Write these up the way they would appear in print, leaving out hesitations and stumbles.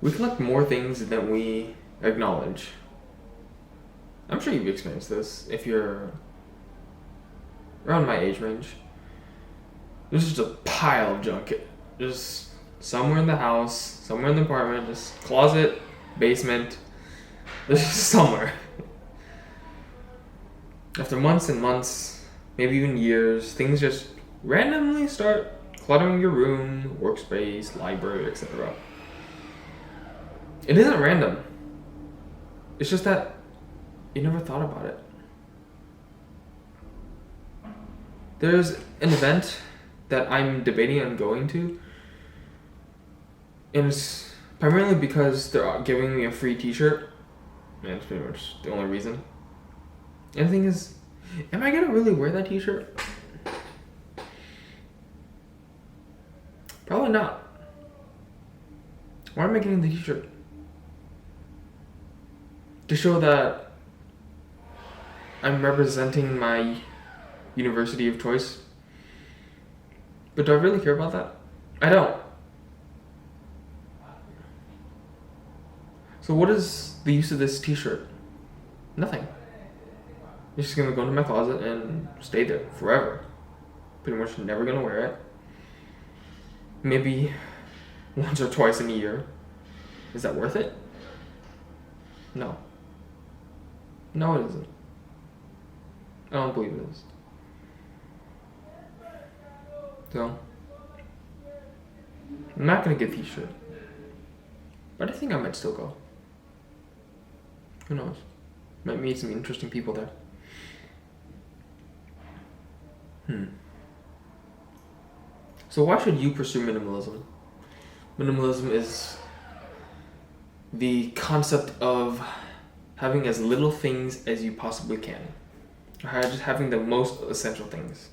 We collect more things than we acknowledge. I'm sure you've experienced this if you're around my age range. There's just a pile of junk. Just somewhere in the house, somewhere in the apartment, just closet, basement. There's just somewhere. After months and months, maybe even years, things just randomly start cluttering your room, workspace, library, etc. It isn't random. It's just that you never thought about it. There's an event that I'm debating on going to, and it's primarily because they're giving me a free t-shirt. And that's pretty much the only reason. And the thing is, am I gonna really wear that t-shirt? Probably not. Why am I getting the t-shirt? To show that I'm representing my university of choice. But do I really care about that? I don't. So what is the use of this t-shirt? Nothing. It's just gonna go into my closet and stay there forever. Pretty much never gonna wear it. Maybe once or twice in a year. Is that worth it? No. No, it isn't. I don't believe it is. So, I'm not gonna get the t-shirt. But I think I might still go. Who knows? Might meet some interesting people there. So why should you pursue minimalism? Minimalism is the concept of having as little things as you possibly can. Or just having the most essential things.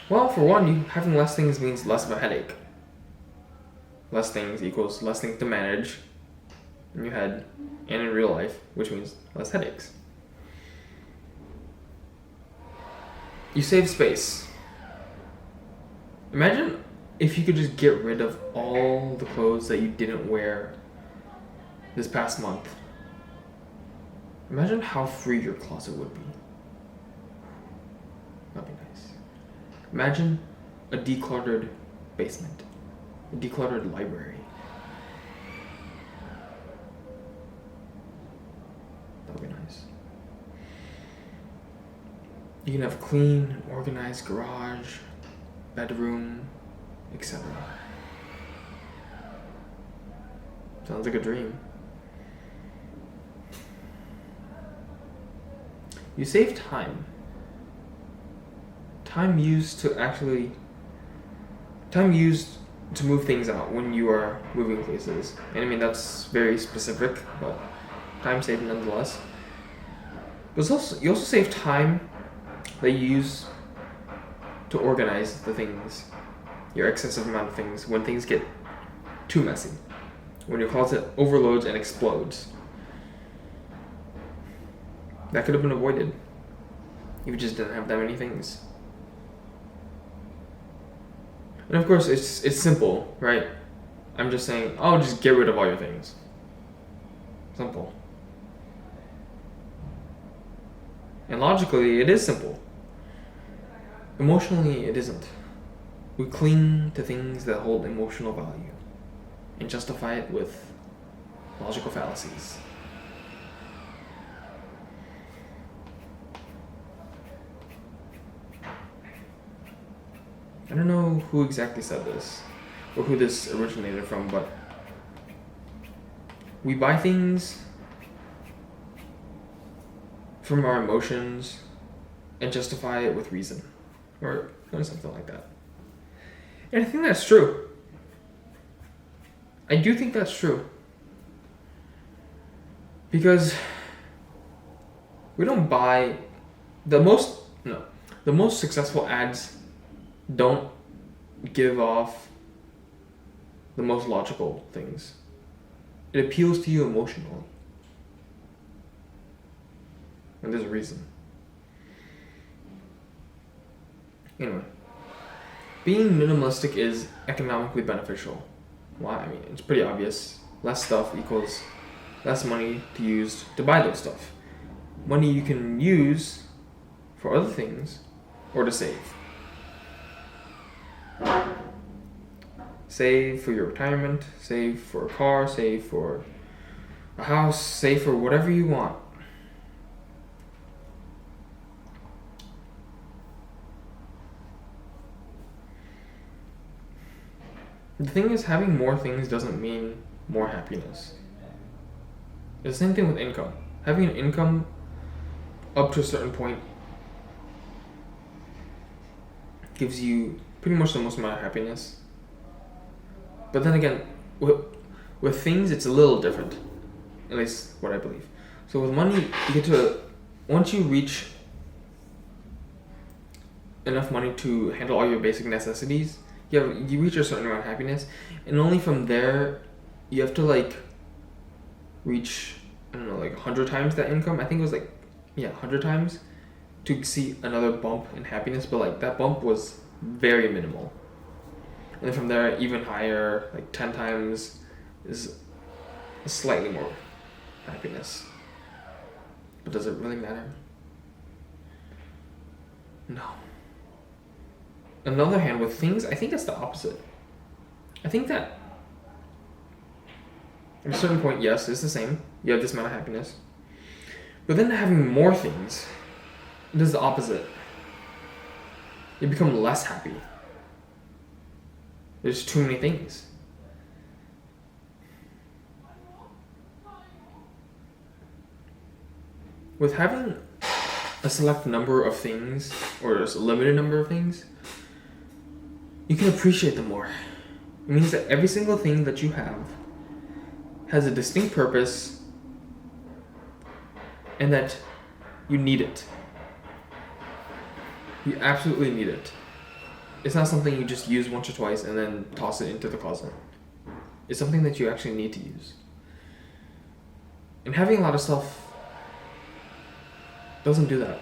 Well, for one, having less things means less of a headache. Less things equals less things to manage in your head and in real life, which means less headaches. You save space. Imagine if you could just get rid of all the clothes that you didn't wear this past month. Imagine how free your closet would be. That'd be nice. Imagine a decluttered basement, a decluttered library. That'd be nice. You can have clean, organized garage, bedroom, etc. Sounds like a dream. You save time. Time used to move things out when you are moving places. And I mean, that's very specific, but time saved nonetheless. But you also save time that you use to organize the things, your excessive amount of things, when things get too messy. When your closet overloads and explodes. That could have been avoided if you just didn't have that many things. And of course, it's simple, right? I'm just saying, oh, just get rid of all your things. Simple. And logically, it is simple. Emotionally, it isn't. We cling to things that hold emotional value and justify it with logical fallacies. I don't know who exactly said this or who this originated from, but we buy things from our emotions and justify it with reason or something like that. And I think that's true. I do think that's true. Because we don't buy the most successful ads don't give off the most logical things. It appeals to you emotionally. And there's a reason. Anyway, being minimalistic is economically beneficial. Why? I mean, it's pretty obvious. Less stuff equals less money to use to buy those stuff. Money you can use for other things or to save. Save for your retirement, save for a car, save for a house, save for whatever you want. The thing is, having more things doesn't mean more happiness. It's the same thing with income. Having an income up to a certain point gives you pretty much the most amount of happiness. But then again, with things, it's a little different. At least what I believe. So with money, you get to, once you reach enough money to handle all your basic necessities, you reach a certain amount of happiness, and only from there, you have to like reach, I don't know, like 100 times that income. I think it was like, 100 times to see another bump in happiness, but like that bump was very minimal. And then from there, even higher, like 10 times is slightly more happiness. But does it really matter? No. On the other hand, with things, I think it's the opposite. I think that at a certain point, yes, it's the same. You have this amount of happiness. But then having more things, it does the opposite. You become less happy. There's too many things. With having a select number of things, or a limited number of things, you can appreciate them more. It means that every single thing that you have has a distinct purpose and that you need it. You absolutely need it. It's not something you just use once or twice and then toss it into the closet. It's something that you actually need to use. And having a lot of stuff doesn't do that.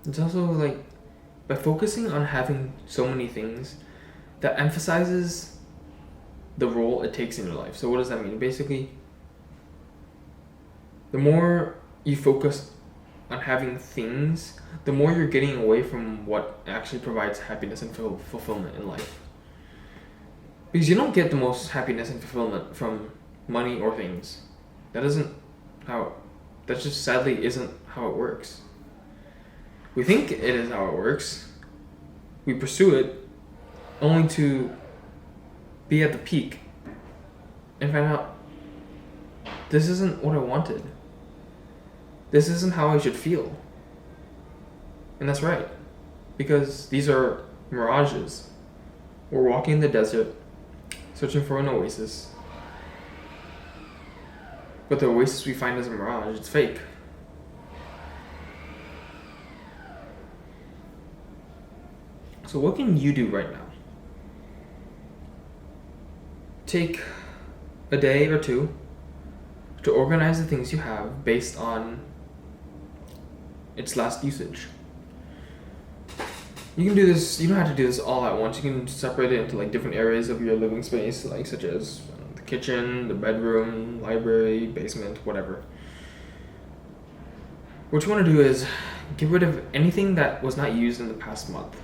It's also like, by focusing on having so many things, that emphasizes the role it takes in your life. So what does that mean? Basically, the more you focus on having things, the more you're getting away from what actually provides happiness and fulfillment in life. Because you don't get the most happiness and fulfillment from money or things. That just sadly isn't how it works. We think it is how it works. We pursue it only to be at the peak and find out this isn't what I wanted. This isn't how I should feel. And that's right. Because these are mirages. We're walking in the desert, searching for an oasis. But the oasis we find is a mirage. It's fake. So what can you do right now? Take a day or two to organize the things you have based on its last usage. You can do this, you don't have to do this all at once. You can separate it into like different areas of your living space, like such as the kitchen, the bedroom, library, basement, whatever. What you want to do is get rid of anything that was not used in the past month.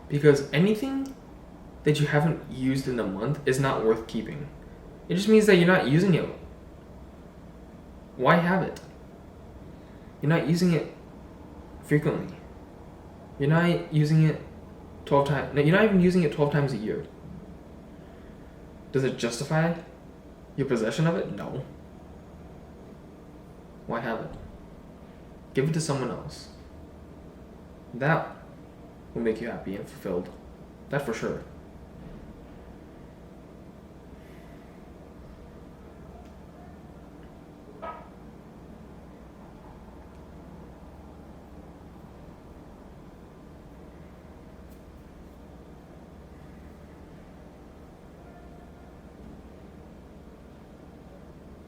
Because anything that you haven't used in a month is not worth keeping. It just means that you're not using it. Why have it? You're not using it frequently. You're not using it 12 times. No, you're not even using it 12 times a year. Does it justify your possession of it? No. Why have it? Give it to someone else. That will make you happy and fulfilled. That for sure.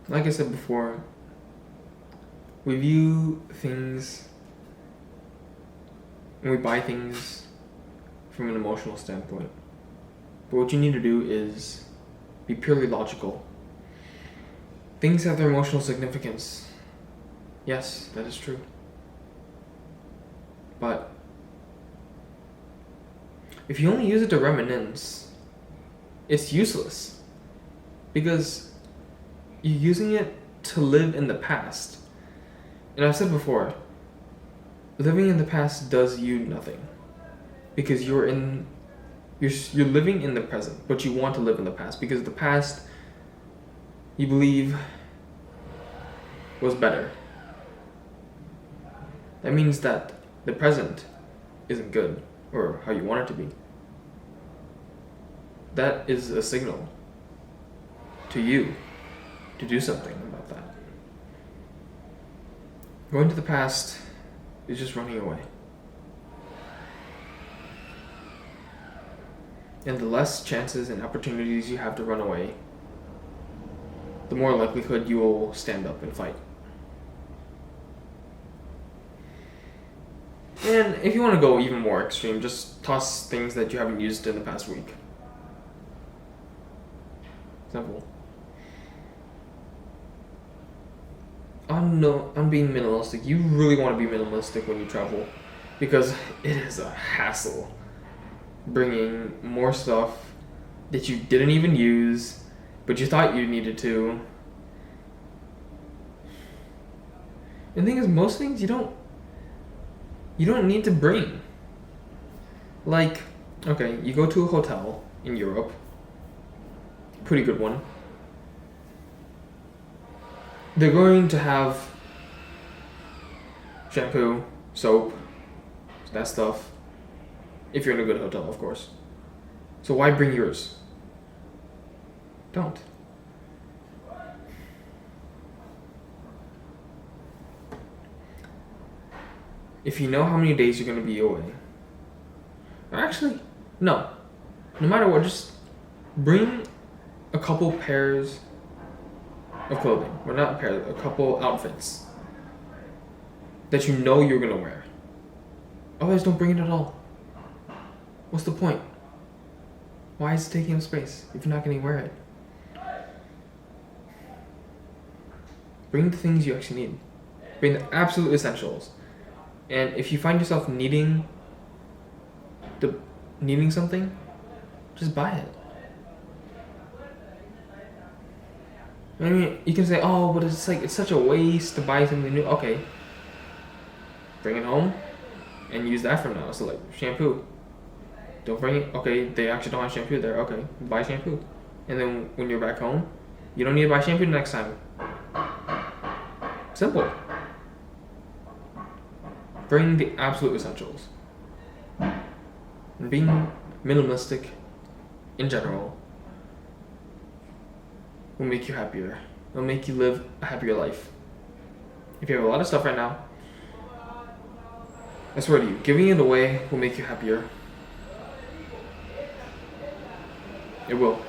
like I said before, we view things and we buy things from an emotional standpoint. But what you need to do is be purely logical. Things have their emotional significance. Yes, that is true. But if you only use it to reminisce, it's useless. Because you're using it to live in the past. And I've said before, living in the past does you nothing. Because you're living in the present, but you want to live in the past. Because the past, you believe, was better. That means that the present isn't good, or how you want it to be. That is a signal to you to do something about that. Going to the past is just running away. And the less chances and opportunities you have to run away, the more likelihood you will stand up and fight. And if you want to go even more extreme, just toss things that you haven't used in the past week. Simple. On being minimalistic, you really want to be minimalistic when you travel, because it is a hassle bringing more stuff that you didn't even use, but you thought you needed to. And the thing is, most things you don't need to bring. Like, okay, you go to a hotel in Europe, pretty good one. They're going to have shampoo, soap, that stuff. If you're in a good hotel, of course. So why bring yours? Don't. If you know how many days you're going to be away. Or actually, no. No matter what, just bring a couple pairs of clothing. Or not pairs, a couple outfits that you know you're going to wear. Otherwise, don't bring it at all. What's the point? Why is it taking up space if you're not going to wear it? Bring the things you actually need. Bring the absolute essentials. And if you find yourself needing something, just buy it. I mean, you can say, oh, but it's such a waste to buy something new. Okay. Bring it home and use that from now. So like shampoo. Don't bring it. Okay, they actually don't have shampoo there. Okay, buy shampoo. And then when you're back home, you don't need to buy shampoo next time. Simple. Bring the absolute essentials. And being minimalistic in general will make you happier. It'll make you live a happier life. If you have a lot of stuff right now, I swear to you, giving it away will make you happier. It will.